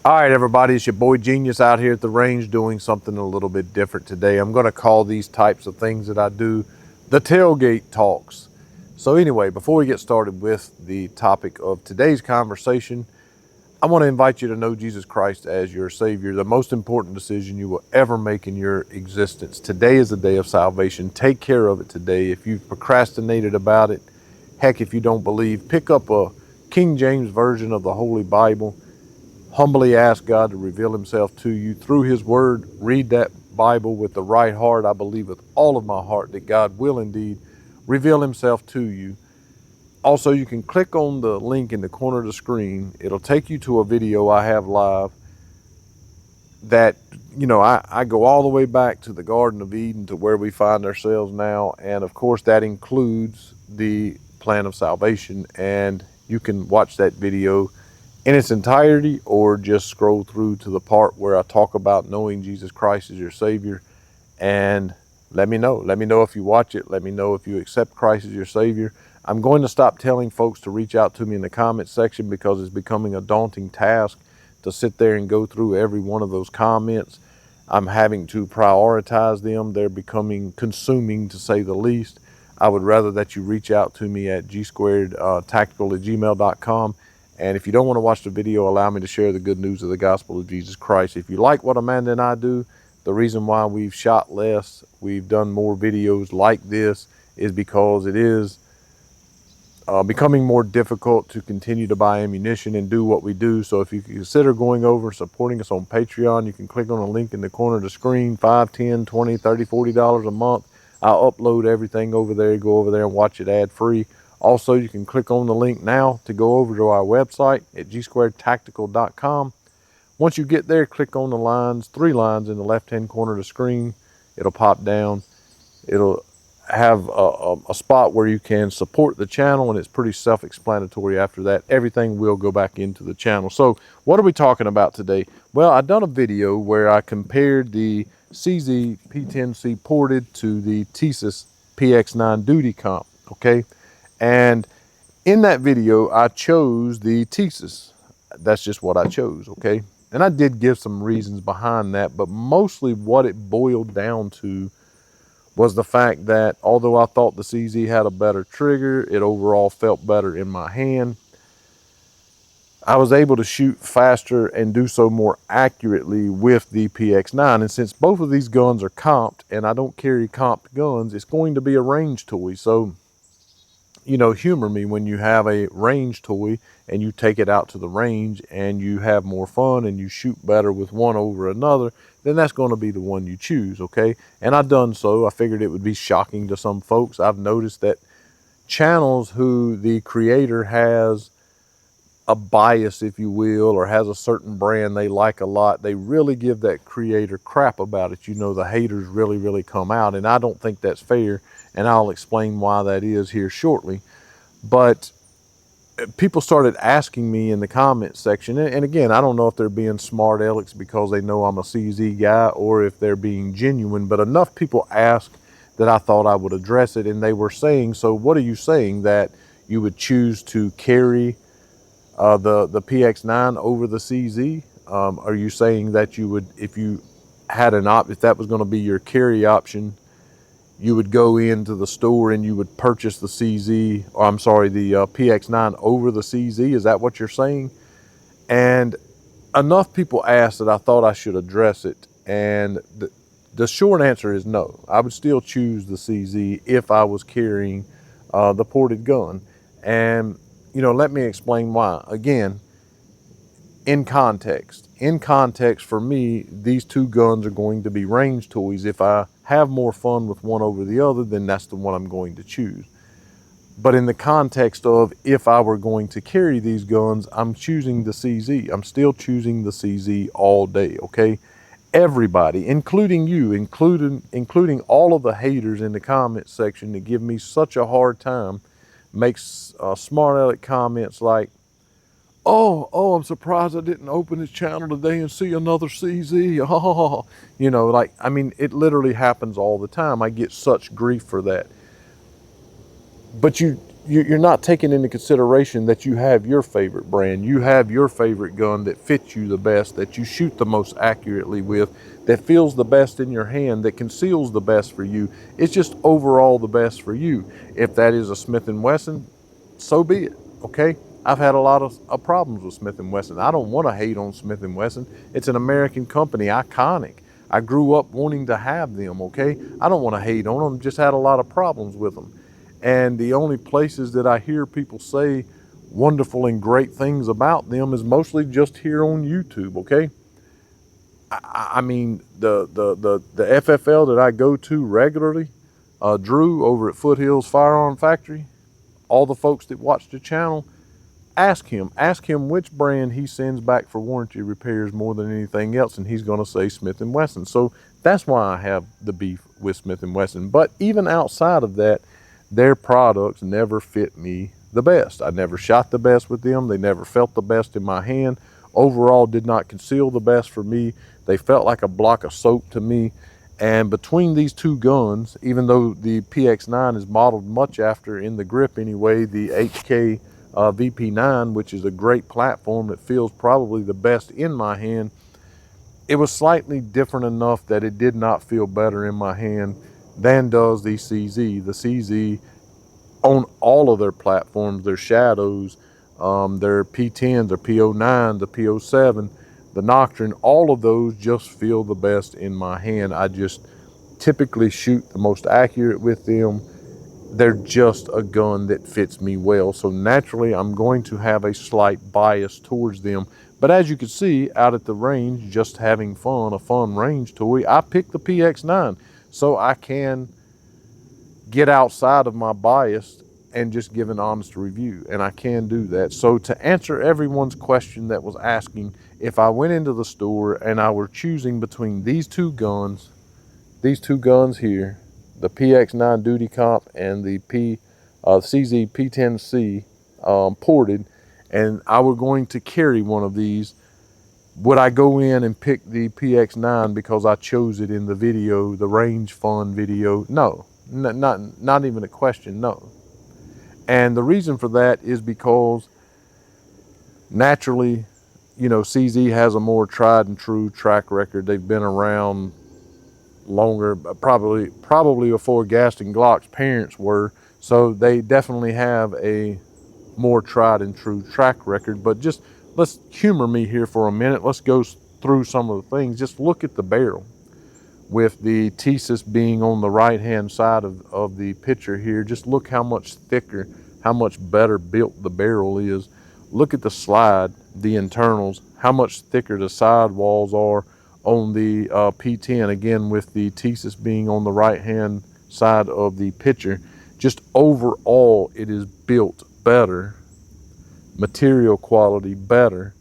All right, everybody, it's your boy Genius out here at the range doing something a little bit different today. I'm going to call these types of things that I do the tailgate talks. So anyway, before we get started with the topic of today's conversation, I want to invite you to know Jesus Christ as your Savior, the most important decision you will ever make in your existence. Today is the day of salvation. Take care of it today. If you've procrastinated about it, heck, if you don't believe, pick up a King James version of the Holy Bible. Humbly ask God to reveal himself to you through his word. Read that Bible with the right heart. I believe with all of my heart that God will indeed reveal himself to you. Also, you can click on the link in the corner of the screen. It'll take you to a video I have live that, I go all the way back to the Garden of Eden to where we find ourselves now. And of course, that includes the plan of salvation. And you can watch that video in its entirety or just scroll through to the part where I talk about knowing Jesus Christ as your Savior. And let me know if you watch it. Let me know if you accept Christ as your Savior. I'm going to stop telling folks to reach out to me in the comments section because it's becoming a daunting task to sit there and go through every one of those comments. I'm having to prioritize them. They're becoming consuming, to say the least. I would rather that you reach out to me at g2tactical@gmail.com. And if you don't want to watch the video, allow me to share the good news of the gospel of Jesus Christ. If you like what Amanda and I do, the reason why we've shot less, we've done more videos like this, is because it is becoming more difficult to continue to buy ammunition and do what we do. So if you consider going over and supporting us on Patreon, you can click on a link in the corner of the screen. $5, $10, $20, $30, $40 a month. I'll upload everything over there. Go over there and watch it ad-free. Also, you can click on the link now to go over to our website at g2tactical.com. Once you get there, click on the lines, 3 lines in the left-hand corner of the screen. It'll pop down. It'll have a spot where you can support the channel, and it's pretty self-explanatory. After that, everything will go back into the channel. So what are we talking about today? Well, I've done a video where I compared the CZ P-10c Ported to the Tisas PX9 Duty Comp, okay? And in that video, I chose the Tisas. That's just what I chose, okay? And I did give some reasons behind that, but mostly what it boiled down to was the fact that although I thought the CZ had a better trigger, it overall felt better in my hand. I was able to shoot faster and do so more accurately with the PX9. And since both of these guns are comped and I don't carry comped guns, it's going to be a range toy. So, humor me when you have a range toy and you take it out to the range and you have more fun and you shoot better with one over another, then that's going to be the one you choose, okay? And I've done so. I figured it would be shocking to some folks. I've noticed that channels who the creator has a bias, if you will, or has a certain brand they like a lot, they really give that creator crap about it. The haters really come out, and I don't think that's fair, and I'll explain why that is here shortly. But people started asking me in the comments section, and again, I don't know if they're being smart alecks because they know I'm a CZ guy or if they're being genuine, but enough people asked that I thought I would address it. And they were saying, so what are you saying, that you would choose to carry the PX9 over the CZ? Are you saying that you would, if you had if that was going to be your carry option, you would go into the store and you would purchase the CZ, or I'm sorry, the PX9 over the CZ? Is that what you're saying? And enough people asked that I thought I should address it. And the short answer is no. I would still choose the CZ if I was carrying the ported gun. And, let me explain why. Again, in context for me, these two guns are going to be range toys. If I have more fun with one over the other, then that's the one I'm going to choose. But in the context of if I were going to carry these guns, I'm choosing the CZ. I'm still choosing the CZ all day, okay? Everybody, including you, including all of the haters in the comment section that give me such a hard time, makes smart aleck comments like, oh, I'm surprised I didn't open his channel today and see another CZ. Oh, it literally happens all the time. I get such grief for that. But you're not taking into consideration that you have your favorite brand, you have your favorite gun that fits you the best, that you shoot the most accurately with, that feels the best in your hand, that conceals the best for you. It's just overall the best for you. If that is a Smith & Wesson, so be it, okay? I've had a lot of problems with Smith & Wesson. I don't want to hate on Smith & Wesson. It's an American company, iconic. I grew up wanting to have them, okay? I don't want to hate on them, just had a lot of problems with them. And the only places that I hear people say wonderful and great things about them is mostly just here on YouTube, okay? I mean, the FFL that I go to regularly, Drew over at Foothills Firearm Factory, all the folks that watch the channel, ask him which brand he sends back for warranty repairs more than anything else, and he's going to say Smith & Wesson. So that's why I have the beef with Smith & Wesson. But even outside of that, their products never fit me the best. I never shot the best with them. They never felt the best in my hand. Overall, did not conceal the best for me. They felt like a block of soap to me. And between these two guns, even though the PX9 is modeled much after, in the grip anyway, the HK VP9, which is a great platform that feels probably the best in my hand, it was slightly different enough that it did not feel better in my hand than does the CZ. The CZ on all of their platforms, their Shadows, their P10s, their P09, the P07, the Nocturne, all of those just feel the best in my hand. I just typically shoot the most accurate with them. They're just a gun that fits me well. So naturally, I'm going to have a slight bias towards them. But as you can see, out at the range, just having fun, a fun range toy, I picked the PX9. So I can get outside of my bias and just give an honest review, and I can do that. So to answer everyone's question that was asking, if I went into the store and I were choosing between these two guns here, the PX9 Duty Comp and the CZ P-10c Ported, and I were going to carry one of these, would I go in and pick the PX9 because I chose it in the video, the range fun video? No, not even a question, no. And the reason for that is because naturally, you know, CZ has a more tried and true track record. They've been around longer, probably before Gaston Glock's parents were. So they definitely have a more tried and true track record. But just let's humor me here for a minute. Let's go through some of the things. Just look at the barrel. With the Tisas being on the right hand side of the picture here, just look how much thicker, how much better built the barrel is. Look at the slide, the internals, how much thicker the sidewalls are on the P10, again with the Tisas being on the right hand side of the picture. Just overall, it is built better, material quality better.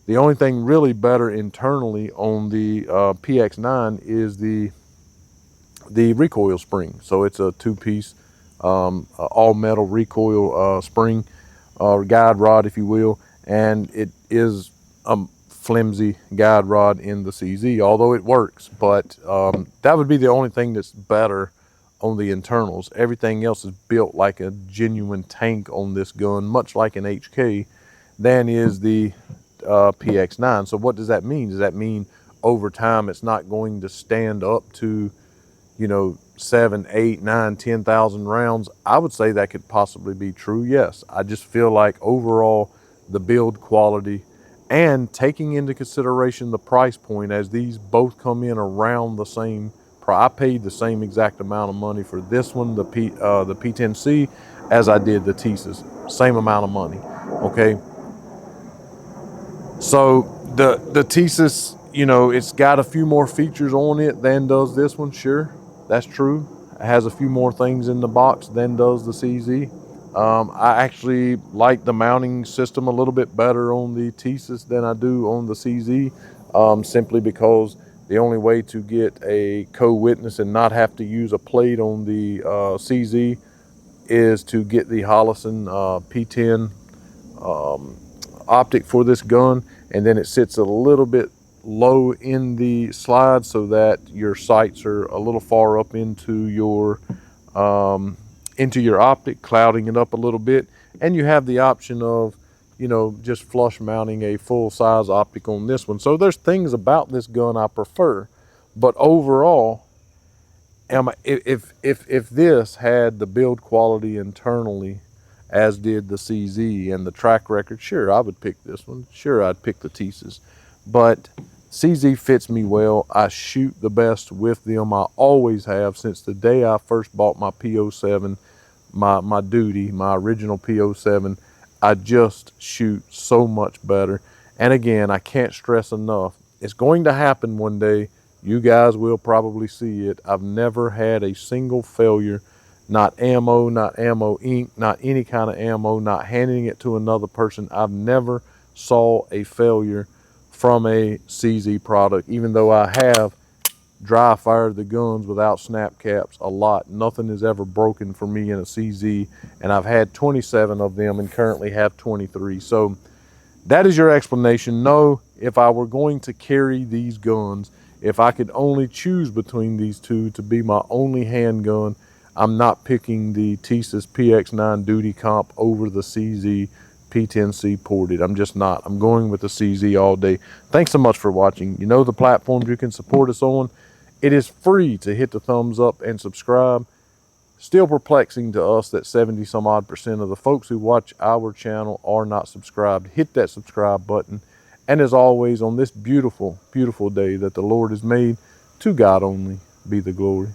The only thing really better internally on the PX9 is the recoil spring. So it's a two-piece all metal recoil spring, guide rod, if you will, and it is a flimsy guide rod in the CZ, although it works. But that would be the only thing that's better on the internals. Everything else is built like a genuine tank on this gun, much like an HK, than is the PX9. So what does that mean? Does that mean over time it's not going to stand up to, you know, 7, 8, 9, 10,000 rounds? I would say that could possibly be true, yes. I just feel like overall the build quality, and taking into consideration the price point, as these both come in around the same price. I paid the same exact amount of money for this one, the P-10c, as I did the Tisas. Same amount of money, okay? So the Tisas, you know, it's got a few more features on it than does this one, sure, that's true. It has a few more things in the box than does the CZ. I actually like the mounting system a little bit better on the Tisas than I do on the CZ, simply because the only way to get a co-witness and not have to use a plate on the CZ is to get the Holosun P10 optic for this gun, and then it sits a little bit low in the slide so that your sights are a little far up into your into your optic, clouding it up a little bit. And you have the option of, you know, just flush mounting a full size optic on this one. So there's things about this gun I prefer, but overall, if this had the build quality internally as did the CZ and the track record, sure, I would pick this one. Sure, I'd pick the Tisas. But CZ fits me well. I shoot the best with them. I always have since the day I first bought my P07, my Duty, my original P07. I just shoot so much better. And again, I can't stress enough, it's going to happen one day. You guys will probably see it. I've never had a single failure, not ammo ink, not any kind of ammo, not handing it to another person. I've never saw a failure from a CZ product, even though I have dry fired the guns without snap caps a lot. Nothing has ever broken for me in a CZ, and I've had 27 of them and currently have 23. So that is your explanation. No, if I were going to carry these guns, if I could only choose between these two to be my only handgun, I'm not picking the Tisas PX9 Duty Comp over the CZ P-10c Ported. I'm just not. I'm going with the CZ all day. Thanks so much for watching. You know the platforms you can support us on. It is free to hit the thumbs up and subscribe. Still perplexing to us that 70 some odd % of the folks who watch our channel are not subscribed. Hit that subscribe button. And as always, on this beautiful, beautiful day that the Lord has made, to God only be the glory.